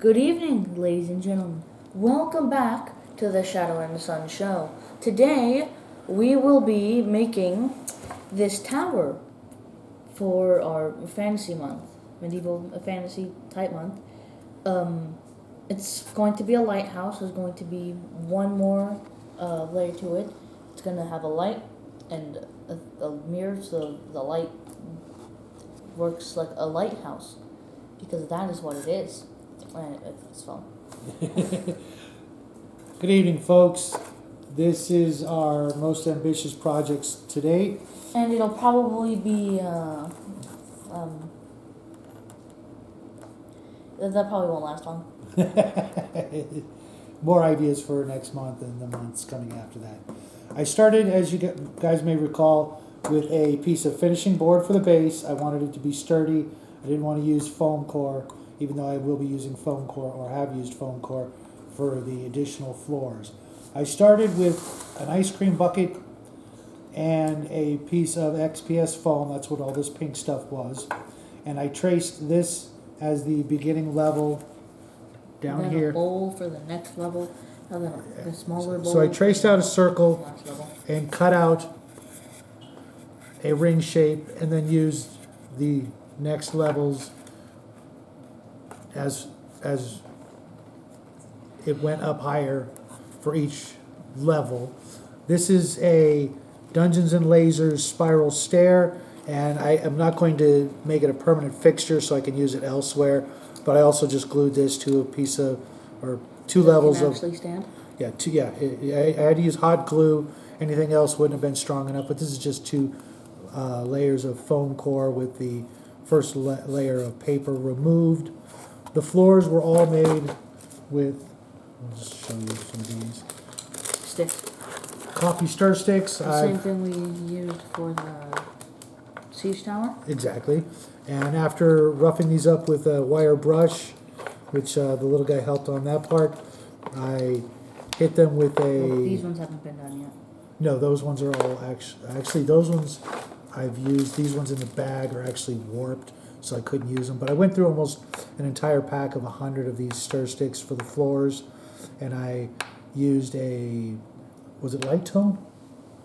Good evening, ladies and gentlemen. Welcome back to the Shadow and the Sun show. Today, we will be making this tower for our fantasy month, medieval fantasy type month. It's going to be a lighthouse. There's going to be one more layer to it. It's going to have a light and a mirror, so the light works like a lighthouse, because that is what it is. It's fun. Good evening, folks. This is our most ambitious projects to date. And it'll probably be, that probably won't last long. More ideas for next month and the months coming after that. I started, as you guys may recall, with a piece of finishing board for the base. I wanted it to be sturdy. I didn't want to use foam core, even though I will be using foam core or have used foam core for the additional floors. I started with an ice cream bucket and a piece of XPS foam. That's what all this pink stuff was. And I traced this as the beginning level down then here. A bowl for the next level, and then the smaller bowl. So I traced out a circle last level. and cut out a ring shape, and then used the next levels as it went up higher for each level. This is a Dungeons and Lasers spiral stair, and I am not going to make it a permanent fixture so I can use it elsewhere, but I also just glued this to a piece of, or two levels Can of, actually stand. I had to use hot glue. Anything else wouldn't have been strong enough, but this is just two layers of foam core with the first layer of paper removed. The floors were all made with, I'll just show you some of these, Sticks. coffee stir sticks. The same thing we used for the siege tower. Exactly. And after roughing these up with a wire brush, which the little guy helped on that part, I hit them with a... These ones haven't been done yet. No, those ones are all actually those ones I've used. These ones in the bag are actually warped, so I couldn't use them. But I went through almost an entire pack of 100 of these stir sticks for the floors, and I used was it light tone?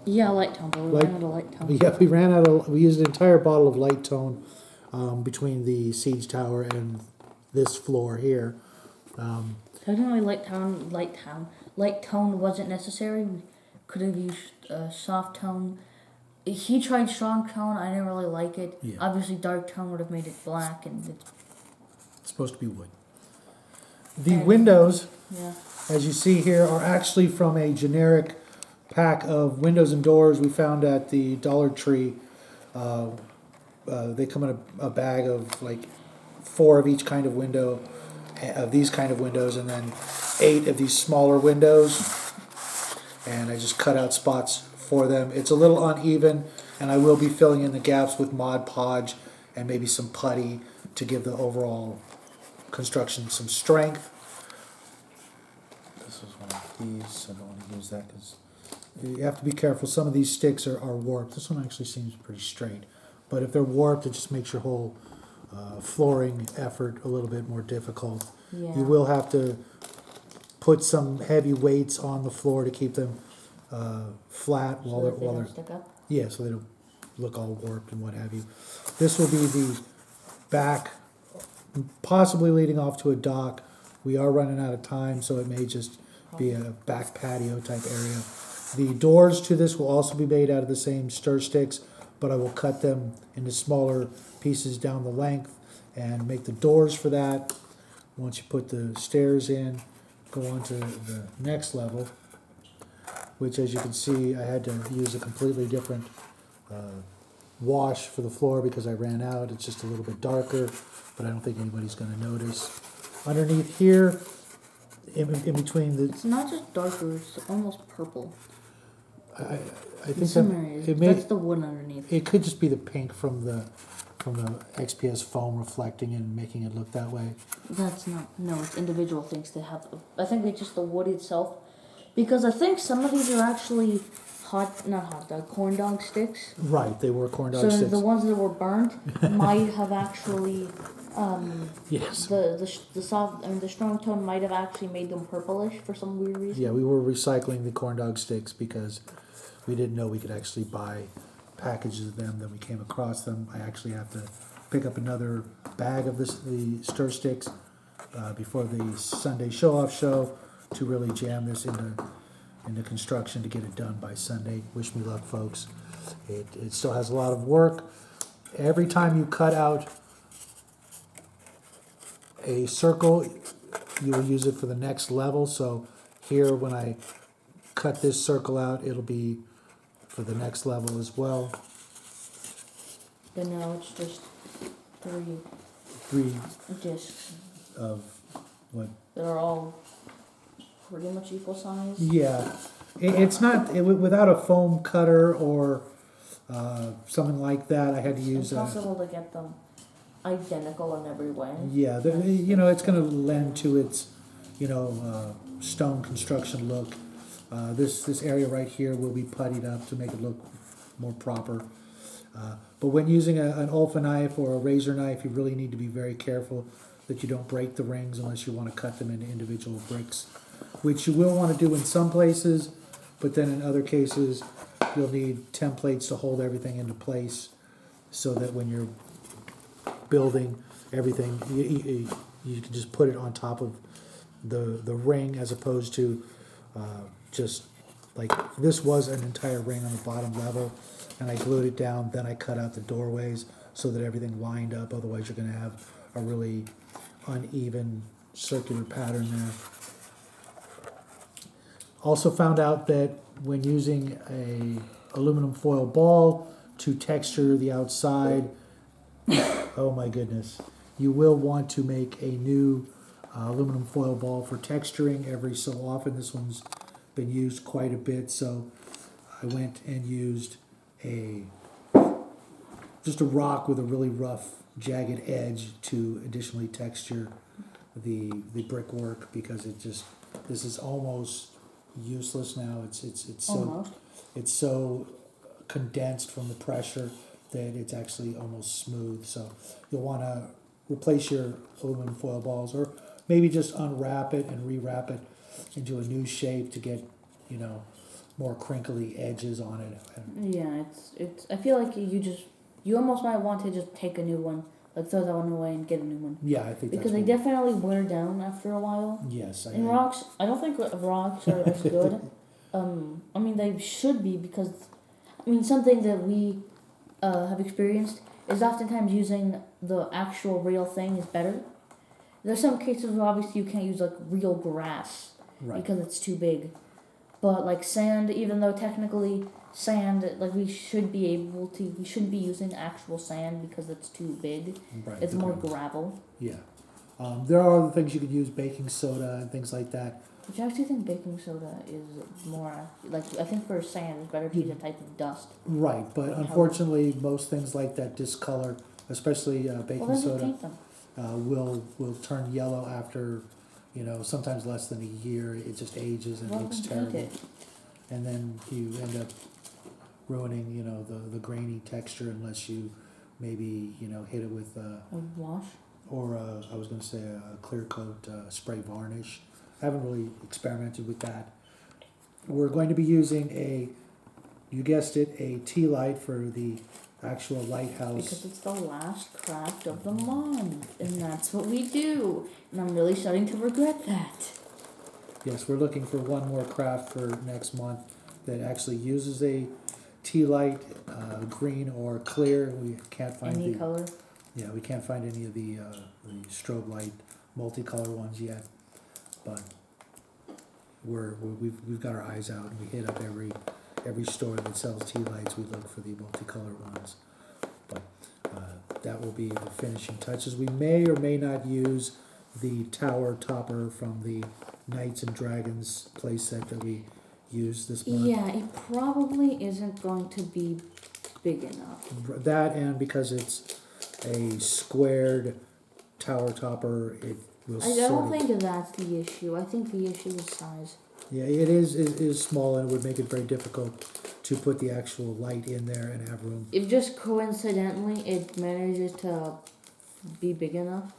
Yeah, light tone, but we ran out of light tone. Yeah, we used an entire bottle of light tone between the siege tower and this floor here. Technically, light tone wasn't necessary. We could have used soft tone. He tried strong tone. I didn't really like it. Yeah. Obviously, dark tone would have made it black, and It's supposed to be wood. The windows, yeah. as you see here, are actually from a generic pack of windows and doors we found at the Dollar Tree. They come in a bag of like 4 of each kind of window, of these kind of windows, and then 8 of these smaller windows. And I just cut out spots for them. It's a little uneven, and I will be filling in the gaps with Mod Podge and maybe some putty to give the overall construction some strength. This is one of these. I don't want to use that because you have to be careful. Some of these sticks are warped. This one actually seems pretty straight, but if they're warped, it just makes your whole flooring effort a little bit more difficult. Yeah. You will have to put some heavy weights on the floor to keep them flat while So they're stick up. yeah, so they don't look all warped and what have you. This will be the back, possibly leading off to a dock. We are running out of time, so it may just be a back patio type area. The doors to this will also be made out of the same stir sticks, but I will cut them into smaller pieces down the length and make the doors for that. Once you put the stairs in, go on to the next level, which, as you can see, I had to use a completely different wash for the floor because I ran out. It's just a little bit darker, but I don't think anybody's going to notice. Underneath here, in between the... It's not just darker, it's almost purple. I think That's the wood underneath. it could just be the pink from the XPS foam reflecting and making it look that way. That's not, no, it's individual things that have, I think it's just the wood itself. Because I think some of these are actually corn dog sticks. Right, they were corn dog So sticks. the ones that were burned might have actually Yes. The soft, I mean, the strong tone might have actually made them purplish for some weird reason. Yeah, we were recycling the corn dog sticks because we didn't know we could actually buy packages of them. Then we came across them. I actually have to pick up another bag of the stir sticks before the Sunday show-off show to really jam this into construction to get it done by Sunday. Wish me luck, folks. It still has a lot of work. Every time you cut out a circle, you will use it for the next level. So here, when I cut this circle out, it'll be for the next level as well. But now it's just Three discs of what? that are all pretty much equal size. Yeah, it's not without a foam cutter or something like that. I had to use It's impossible to get them identical in every way. yeah, it's going to lend to its stone construction look. This area right here will be puttied up to make it look more proper. But when using an Olfa knife or a razor knife, you really need to be very careful that you don't break the rings unless you want to cut them into individual bricks, which you will want to do in some places, but then in other cases, you'll need templates to hold everything into place so that when you're building everything, you can just put it on top of the ring as opposed to just like this was an entire ring on the bottom level, and I glued it down, then I cut out the doorways so that everything lined up. Otherwise you're going to have a really uneven circular pattern there. Also found out that when using a aluminum foil ball to texture the outside, oh my goodness, you will want to make a new aluminum foil ball for texturing every so often. This one's been used quite a bit, so I went and used just a rock with a really rough jagged edge to additionally texture the brickwork, because this is almost useless now. It's so condensed from the pressure that it's actually almost smooth. So you'll want to replace your aluminum foil balls, or maybe just unwrap it and rewrap it into a new shape to get more crinkly edges on it. Yeah, it's. I feel like you almost might want to just take a new one, like throw that one away and get a new one. Yeah, I think because they definitely wear down after a while. Yes, and rocks, I don't think rocks are as good. I mean they should be, because something that we have experienced is oftentimes using the actual real thing is better. There's some cases where obviously you can't use like real grass, right, because it's too big. But like sand, even though technically sand, like we shouldn't be using actual sand because it's too big. Right. It's more gravel. Yeah. There are other things you could use, baking soda and things like that. Which I actually think baking soda is more, like, I think for sand it's better to use a type of dust. Right, but unfortunately most things like that discolor, especially baking soda, will turn yellow after, sometimes less than a year. It just ages and looks terrible. And then you end up ruining, the grainy texture unless you maybe, hit it with a wash? Or I was going to say a clear coat spray varnish. I haven't really experimented with that. We're going to be using you guessed it, a tea light for the actual lighthouse. Because it's the last craft of the month, and that's what we do. And I'm really starting to regret that. Yes, we're looking for one more craft for next month that actually uses a tea light, green or clear. We can't find any color. Yeah, we can't find any of the strobe light multicolor ones yet, but we've got our eyes out, and we hit up every store that sells tea lights. We look for the multicolor ones, but that will be the finishing touches. We may or may not use the tower topper from the Knights and Dragons playset that we used this month. Yeah, it probably isn't going to be big enough. That, and because it's a squared tower topper, it will I don't think that's the issue. I think the issue is size. Yeah, it is small, and it would make it very difficult to put the actual light in there and have room. If just coincidentally it manages to be big enough,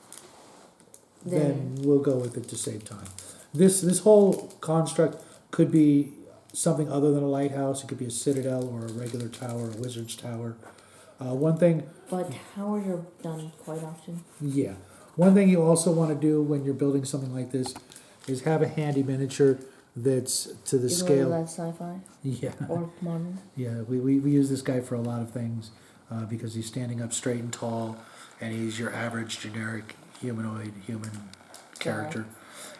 then we'll go with it to save time. This whole construct could be something other than a lighthouse. It could be a citadel or a regular tower, a wizard's tower. One thing, but towers are done quite often. yeah. One thing you also want to do when you're building something like this is have a handy miniature that's to the Even scale. whether that's sci-fi Yeah, or modern. yeah. We use this guy for a lot of things because he's standing up straight and tall, and he's your average generic humanoid human character,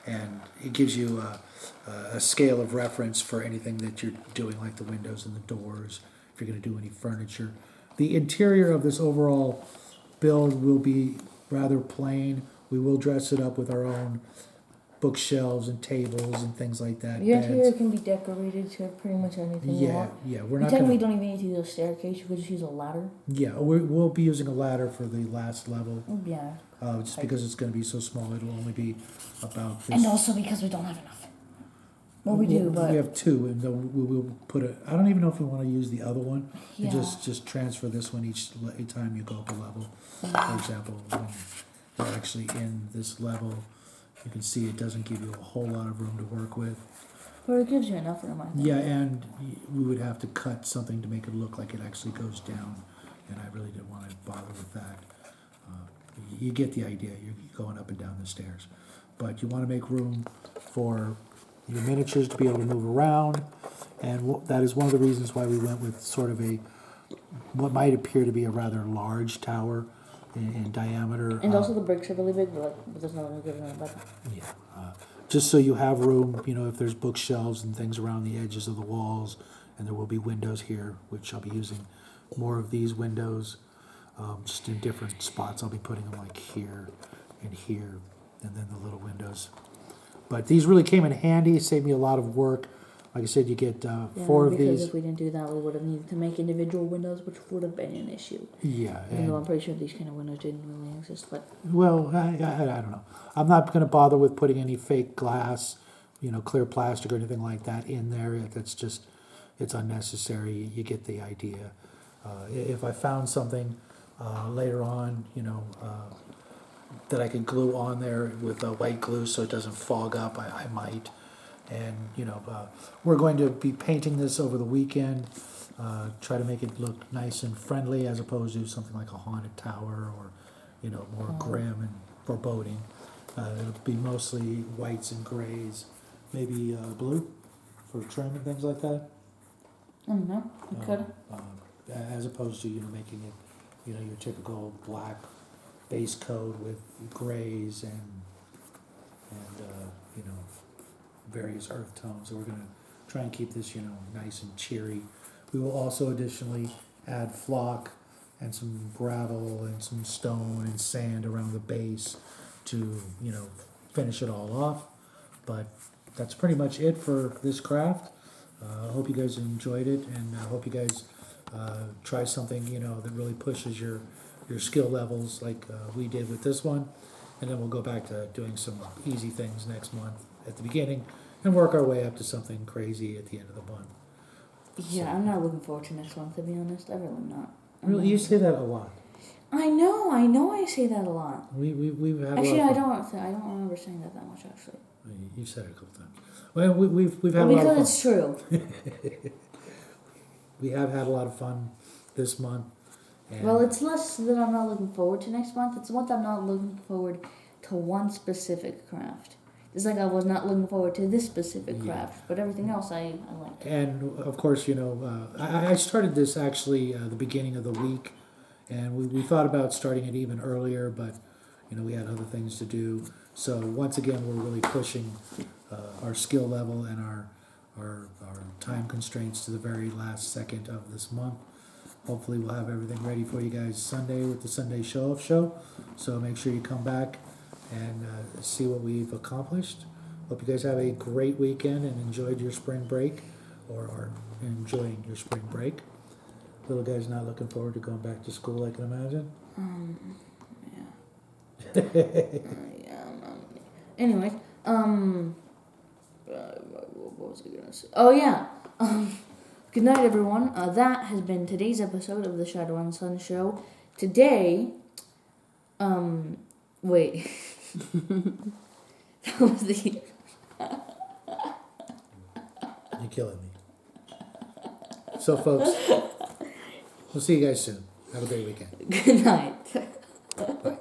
and it gives you a scale of reference for anything that you're doing, like the windows and the doors. If you're going to do any furniture, the interior of this overall build will be rather plain. We will dress it up with our own bookshelves and tables and things like that. Your beds. interior can be decorated to pretty much anything you Yeah, want. yeah, we're You not technically gonna. don't even need to use a staircase. You could just use a ladder. Yeah, we'll be using a ladder for the last level, Yeah. just because it's going to be so small. It'll only be about this. And also because we don't have enough. Well, we do, but we have two, and then we will put it. I don't even know if we want to use the other one. yeah. And just transfer this one each time you go up a level. For example, when you're actually in this level, you can see it doesn't give you a whole lot of room to work with. But it gives you enough room, I think. Yeah, and we would have to cut something to make it look like it actually goes down, and I really didn't want to bother with that. You get the idea. You're going up and down the stairs, but you want to make room for your miniatures to be able to move around, and that is one of the reasons why we went with sort of what might appear to be a rather large tower in diameter. And also the bricks are really big, but there's nothing good about that. Yeah, just so you have room, if there's bookshelves and things around the edges of the walls, and there will be windows here, which I'll be using more of these windows, just in different spots. I'll be putting them like here and here, and then the little windows. But these really came in handy. It saved me a lot of work. Like I said, you get 4 of because these. if we didn't do that, we would have needed to make individual windows, which would have been an issue. Yeah. Even though I'm pretty sure these kind of windows didn't really exist, but Well, I don't know. I'm not going to bother with putting any fake glass, clear plastic or anything like that in there. That's just, it's unnecessary. You get the idea. If I found something later on, that I could glue on there with white glue so it doesn't fog up, I might. And, we're going to be painting this over the weekend, try to make it look nice and friendly as opposed to something like a haunted tower or, more grim and foreboding. It'll be mostly whites and grays, maybe blue for trim and things like that. I don't know. We could. As opposed to, making it, your typical black base coat with grays and various earth tones. So we're going to try and keep this, nice and cheery. We will also additionally add flock and some gravel and some stone and sand around the base to, finish it all off. But that's pretty much it for this craft. I hope you guys enjoyed it, and I hope you guys try something, that really pushes your skill levels like we did with this one. And then we'll go back to doing some easy things next month at the beginning and work our way up to something crazy at the end of the month. Yeah, I'm not looking forward to next month, to be honest. I really not. Really, you say that a lot. I know I say that a lot. We've had Actually, a lot I of fun. don't remember saying that much, actually. You've said it a couple times. Well, we've had Well, a lot of because fun. it's true. We have had a lot of fun this month. And Well, it's less that I'm not looking forward to next month. It's what I'm not looking forward to one specific craft. It's like I was not looking forward to this specific craft, but everything else I liked. And of course, I started this actually the beginning of the week, and we thought about starting it even earlier, but we had other things to do. So once again, we're really pushing our skill level and our time constraints to the very last second of this month. Hopefully, we'll have everything ready for you guys Sunday with the Sunday Show-Off Show. So make sure you come back and see what we've accomplished. Hope you guys have a great weekend and enjoyed your spring break, or are enjoying your spring break. Little guy's not looking forward to going back to school, I can imagine. Yeah. Yeah. Anyway, what was I gonna say? Oh yeah. Good night, everyone. That has been today's episode of the Shadow and Sun Show. Today, Wait. That was the. You're killing me. So, folks, we'll see you guys soon. Have a great weekend. Good night. Bye.